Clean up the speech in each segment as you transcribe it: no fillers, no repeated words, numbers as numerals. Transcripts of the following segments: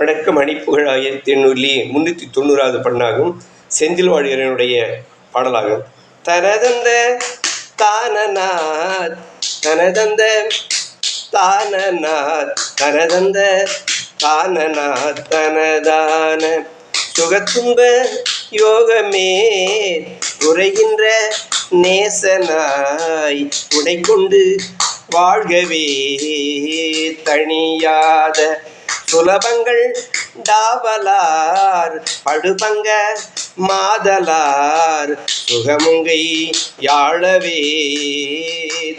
வணக்கம். அணிப்புகழ் 1890 பண்ணாகும். செந்தில் வாழியரனுடைய பாடலாகும். தனதந்த தானநாத் தனதந்த தானநாத் தனதந்த தானநாத் தனதான சுகத்துன்ப யோகமே உரைகின்ற நேசனாய் துணை கொண்டு வாழ்கவே தனியாத சுலபங்கள் டாவலார் படுபங்க மாதலார் சுகமுங்கை யாழவே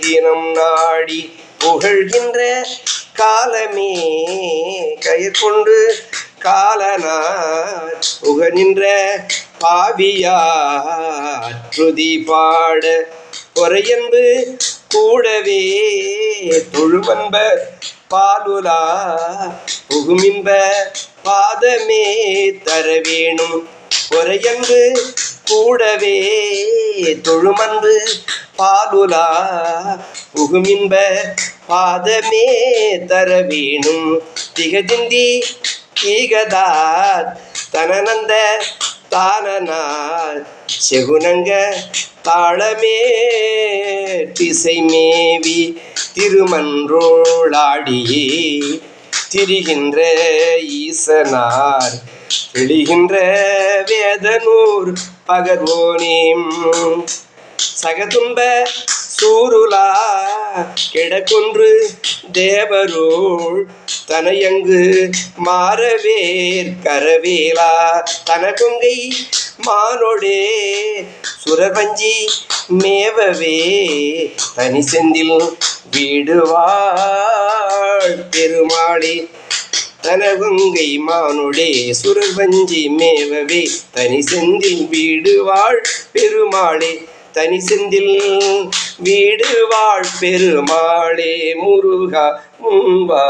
தினம் நாடி புகழ்கின்ற காலமே கயிற்கொண்டு காலனார் புகழ்கின்ற பாவியார் துதி பாட பொறையன்பு கூடவே தொழுவன்பர் பாலுலா புகுமின்ப பாதமே தர வேணும் பொறையன்பு கூடவே தொழுமன்பு பாலுலா புகுமின்ப பாதமே தர வேணும் திகதிந்தி ஈகதாத் தனநந்த தானநாத் செகுனங்க தாளமே திசை மேவி திருமன்றோளாடியே திரிகின்ற ஈசனார் தெளிகின்ற வேதனூர் பகர்வோனேம் சகதும்ப சூருலா கிடக்குன்று தேவரோள் தனையங்கு மாறவேர் கரவேலா தனகொங்கை மானோடே சுரபஞ்சி மேவவே தனி செந்தில் வீடுவாள் பெருமாளே தனகொங்கை மானோடே சுரபஞ்சி மேவவே தனி செந்தில் வீடுவாள் பெருமாளே தனி செந்தில் வீடுவாள் பெருமாளே முருகா முன்பா